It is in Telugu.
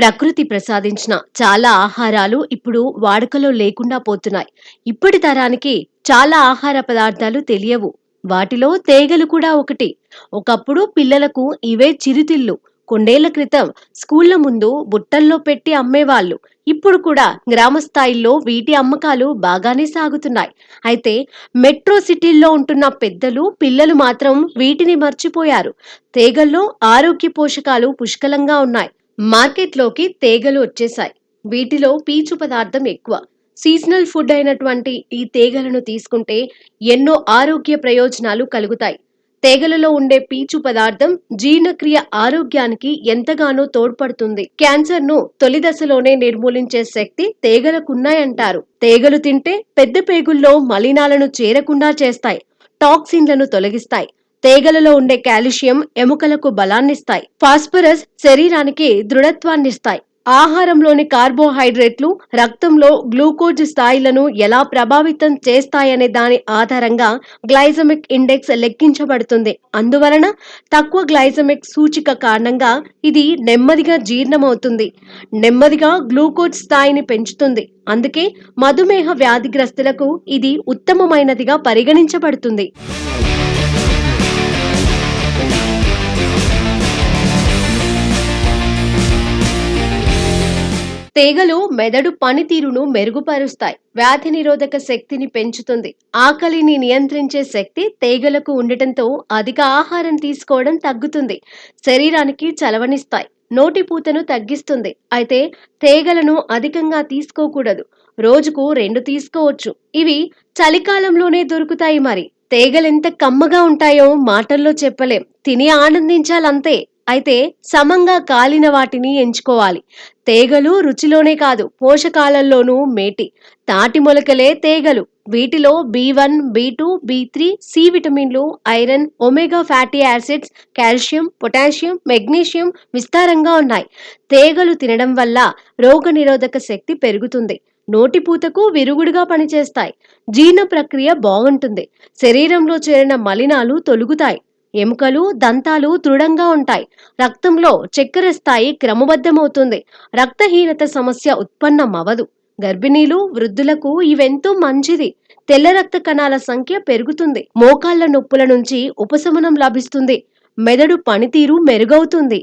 ప్రకృతి ప్రసాదించిన చాలా ఆహారాలు ఇప్పుడు వాడుకలో లేకుండా పోతున్నాయి. ఇప్పటి తరానికి చాలా ఆహార పదార్థాలు తెలియవు. వాటిలో తేగలు కూడా ఒకటి. ఒకప్పుడు పిల్లలకు ఇవే చిరుతిళ్ళు. కొన్నేళ్ల క్రితం స్కూళ్ల ముందు బుట్టల్లో పెట్టి అమ్మేవాళ్ళు. ఇప్పుడు కూడా గ్రామ స్థాయిల్లో వీటి అమ్మకాలు బాగానే సాగుతున్నాయి. అయితే మెట్రో సిటీల్లో ఉంటున్న పెద్దలు, పిల్లలు మాత్రం వీటిని మర్చిపోయారు. తేగల్లో ఆరోగ్య పోషకాలు పుష్కలంగా ఉన్నాయి. మార్కెట్లోకి తేగలు వచ్చేశాయి. వీటిలో పీచు పదార్థం ఎక్కువ. సీజనల్ ఫుడ్ అయినటువంటి ఈ తేగలను తీసుకుంటే ఎన్నో ఆరోగ్య ప్రయోజనాలు కలుగుతాయి. తేగలలో ఉండే పీచు పదార్థం జీర్ణక్రియ ఆరోగ్యానికి ఎంతగానో తోడ్పడుతుంది. క్యాన్సర్ ను తొలి దశలోనే నిర్మూలించే శక్తి తేగలకున్నాయంటారు. తేగలు తింటే పెద్ద పేగుల్లో మలినాలను చేరకుండా చేస్తాయి. టాక్సిన్లను తొలగిస్తాయి. తేగలలో ఉండే కాల్షియం ఎముకలకు బలాన్నిస్తాయి. ఫాస్ఫరస్ శరీరానికి దృఢత్వాన్నిస్తాయి. ఆహారంలోని కార్బోహైడ్రేట్లు రక్తంలో గ్లూకోజ్ స్థాయిలను ఎలా ప్రభావితం చేస్తాయనే దాని ఆధారంగా గ్లైసమిక్ ఇండెక్స్ లెక్కించబడుతుంది. అందువలన తక్కువ గ్లైసమిక్ సూచిక కారణంగా ఇది నెమ్మదిగా జీర్ణమవుతుంది. నెమ్మదిగా గ్లూకోజ్ స్థాయిని పెంచుతుంది. అందుకే మధుమేహ వ్యాధిగ్రస్తులకు ఇది ఉత్తమమైనదిగా పరిగణించబడుతుంది. తేగలు మెదడు పనితీరును మెరుగుపరుస్తాయి. వ్యాధి నిరోధక శక్తిని పెంచుతుంది. ఆకలిని నియంత్రించే శక్తి తేగలకు ఉండటంతో అధిక ఆహారం తీసుకోవడం తగ్గుతుంది. శరీరానికి చలవనిస్తాయి. నోటిపూతను తగ్గిస్తుంది. అయితే తేగలను అధికంగా తీసుకోకూడదు. రోజుకు 2 తీసుకోవచ్చు. ఇవి చలికాలంలోనే దొరుకుతాయి. మరి తేగలెంత కమ్మగా ఉంటాయో మాటల్లో చెప్పలేం. తిని ఆనందించాలంతే. అయితే సమంగా కాలిన వాటిని ఎంచుకోవాలి. తేగలు రుచిలోనే కాదు పోషకాలలోనూ మేటి. తాటి మొలకలే తేగలు. వీటిలో B1, B2, B3, సి విటమిన్లు, iron, omega fatty acids, calcium, potassium, magnesium విస్తారంగా ఉన్నాయి. తేగలు తినడం వల్ల రోగ నిరోధక శక్తి పెరుగుతుంది. నోటిపూతకు విరుగుడుగా పనిచేస్తాయి. జీర్ణ ప్రక్రియ బాగుంటుంది. శరీరంలో చేరిన మలినాలు తొలుగుతాయి. ఎముకలు, దంతాలు దృఢంగా ఉంటాయి. రక్తంలో చక్కెర స్థాయి క్రమబద్ధమవుతుంది. రక్తహీనత సమస్య ఉత్పన్నమవదు. గర్భిణీలు, వృద్ధులకు ఇవెంతో మంచిది. తెల్ల రక్త కణాల సంఖ్య పెరుగుతుంది. మోకాళ్ల నొప్పుల నుంచి ఉపశమనం లభిస్తుంది. మెదడు పనితీరు మెరుగవుతుంది.